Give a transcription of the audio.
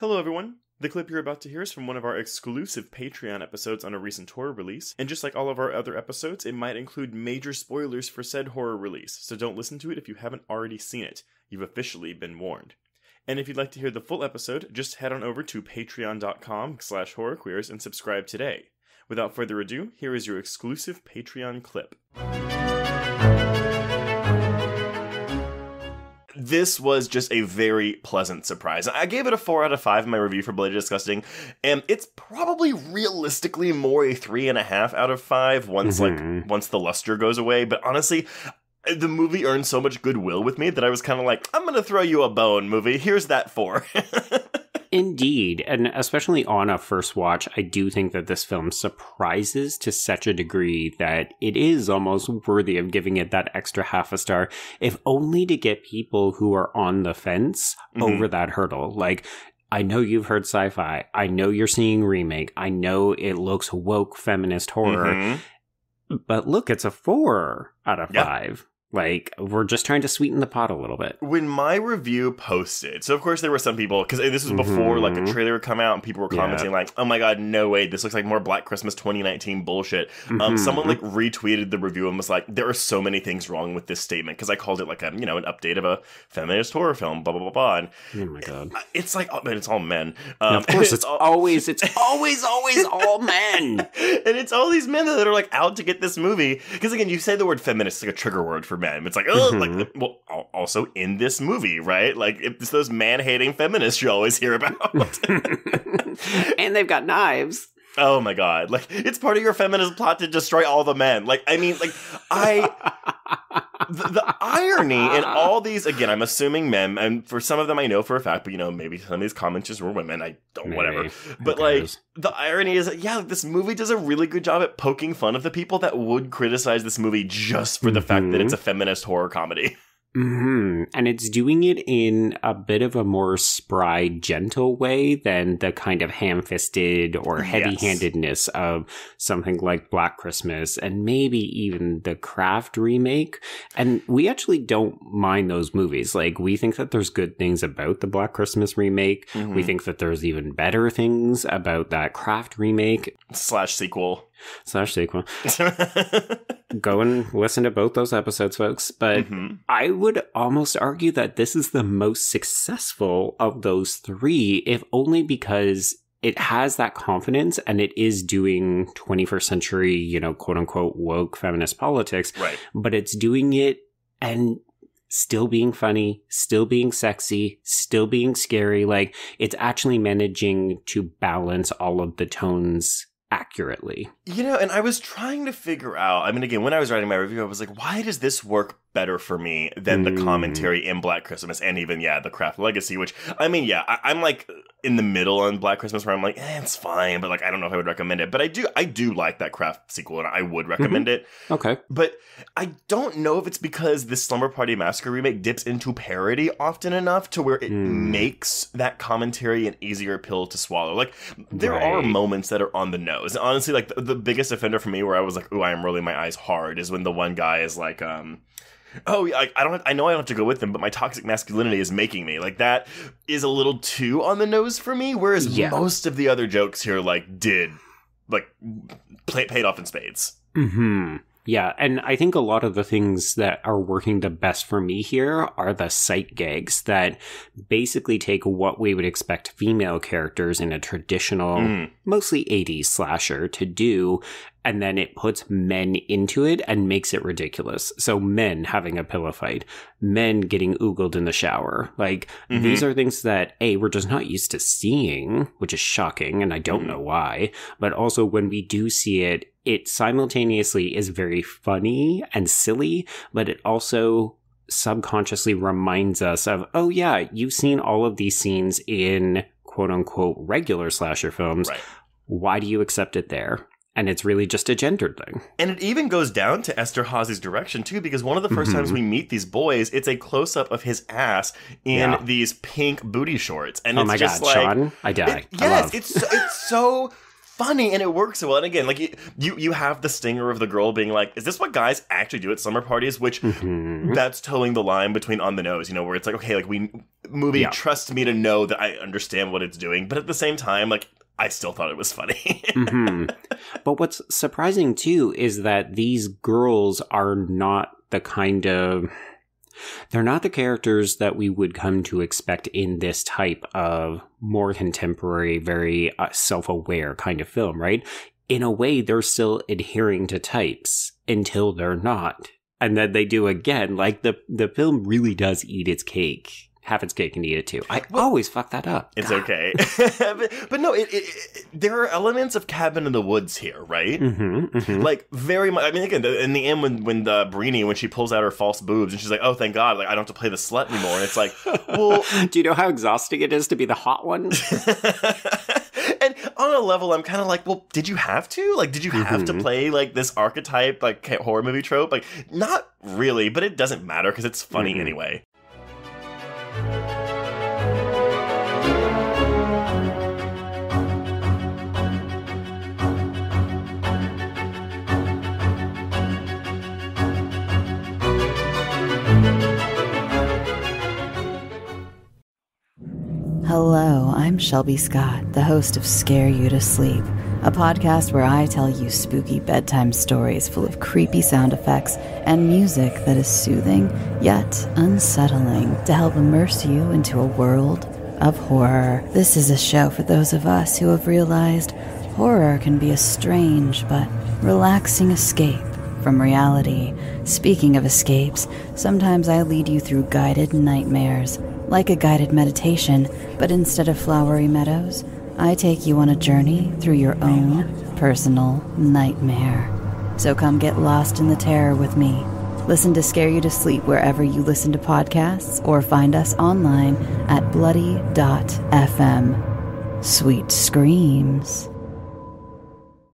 Hello, everyone. The clip you're about to hear is from one of our exclusive Patreon episodes on a recent horror release, and just like all of our other episodes, it might include major spoilers for said horror release, so don't listen to it if you haven't already seen it. You've officially been warned. And if you'd like to hear the full episode, just head on over to patreon.com/horrorqueers and subscribe today. Without further ado, here is your exclusive Patreon clip. This was just a very pleasant surprise. I gave it a 4 out of 5 in my review for Bloody Disgusting, and it's probably realistically more a 3.5 out of 5 once the luster goes away. But honestly, the movie earned so much goodwill with me that I was kind of like, I'm gonna throw you a bone, movie. Here's that 4. Indeed, and especially on a first watch, I do think that this film surprises to such a degree that it is almost worthy of giving it that extra half a star, if only to get people who are on the fence over that hurdle. Like, I know you've heard sci-fi, I know you're seeing remake, I know it looks woke feminist horror, but look, it's a 4 out of 5. Like, we're just trying to sweeten the pot a little bit. When my review posted, so of course there were some people, because this was before like a trailer would come out and people were commenting like, oh my god, no way, this looks like more Black Christmas 2019 bullshit. Someone like retweeted the review and was like, there are so many things wrong with this statement, because I called it like a, an update of a feminist horror film, blah, blah, blah, blah. And oh my god. It's like, oh man, it's all men. Of course, it's always all men. And it's all these men that are like out to get this movie. Because again, you say the word feminist is like a trigger word for men. It's like, well, also in this movie, right? Like, it's those man-hating feminists you always hear about. And they've got knives. Oh my god. Like, it's part of your feminist plot to destroy all the men. Like, I mean, like, the irony in all these, again, I'm assuming men, and for some of them I know for a fact, but maybe some of these comments just were women, I don't, whatever. But like, the irony is that, this movie does a really good job at poking fun of the people that would criticize this movie just for the fact that it's a feminist horror comedy. And it's doing it in a bit of a more spry, gentle way than the kind of ham-fisted or heavy-handedness of something like Black Christmas and maybe even the Craft remake. And we actually don't mind those movies. Like, we think that there's good things about the Black Christmas remake. We think that there's even better things about that Craft remake. /sequel. Go and listen to both those episodes, folks. But I would almost argue that this is the most successful of those three, if only because it has that confidence and it is doing 21st century, quote unquote, woke feminist politics. Right. But it's doing it and still being funny, still being sexy, still being scary. Like, it's actually managing to balance all of the tones accurately. And I was trying to figure out, I mean, again, when I was writing my review, I was like, why does this work better for me than the commentary in Black Christmas and even, the Craft Legacy, which, I mean, I'm like in the middle on Black Christmas where I'm like, it's fine, but like, I don't know if I would recommend it. But I do like that Craft sequel and I would recommend it. Okay. But I don't know if it's because this Slumber Party Massacre remake dips into parody often enough to where it makes that commentary an easier pill to swallow. Like, there are moments that are on the nose. And honestly, like, the biggest offender for me where I was like, ooh, I am rolling my eyes hard is when the one guy is like, I know I don't have to go with them, but my toxic masculinity is making me. Like, that is a little too on the nose for me, whereas most of the other jokes here, paid off in spades. Yeah, and I think a lot of the things that are working the best for me here are the sight gags that basically take what we would expect female characters in a traditional, mostly 80s slasher to do, and then it puts men into it and makes it ridiculous. So men having a pillow fight, men getting oogled in the shower. Like, these are things that, A, we're just not used to seeing, which is shocking, and I don't know why. But also, when we do see it, it simultaneously is very funny and silly, but it also subconsciously reminds us of, oh yeah, you've seen all of these scenes in quote-unquote regular slasher films. Right. Why do you accept it there? And it's really just a gendered thing. And it even goes down to Esther Hazy's direction, too, because one of the first times we meet these boys, it's a close-up of his ass in these pink booty shorts. And oh it's my just God, like, Sean, I die. It's so funny and it works so well. And again, like you have the stinger of the girl being like, is this what guys actually do at slumber parties? Which that's towing the line between on the nose, you know, where it's like, okay, like movie trust me to know that I understand what it's doing, but at the same time, like I still thought it was funny. But what's surprising too is that these girls are not the kind of... They're not the characters that we would come to expect in this type of more contemporary, very self-aware kind of film, right? In a way, they're still adhering to types until they're not. And then they do again. Like, the film really does eat its cake. Have its cake and eat it too. I always fuck that up. It's okay. but no, there are elements of Cabin in the Woods here, right? Like, very much. I mean, again, in the end, when the Brini, when she pulls out her false boobs and she's like, oh, thank God, like I don't have to play the slut anymore. And it's like, well... Do you know how exhausting it is to be the hot one? And on a level, I'm kind of like, well, did you have to? Like, did you have to play, like, this archetype, like, horror movie trope? Like, not really, but it doesn't matter because it's funny anyway. Hello, I'm Shelby Scott, the host of Scare You to Sleep, a podcast where I tell you spooky bedtime stories full of creepy sound effects and music that is soothing yet unsettling to help immerse you into a world of horror. This is a show for those of us who have realized horror can be a strange but relaxing escape from reality. Speaking of escapes, sometimes I lead you through guided nightmares, like a guided meditation, but instead of flowery meadows, I take you on a journey through your own personal nightmare. So come get lost in the terror with me. Listen to Scare You to Sleep wherever you listen to podcasts, or find us online at bloody.fm. Sweet screams.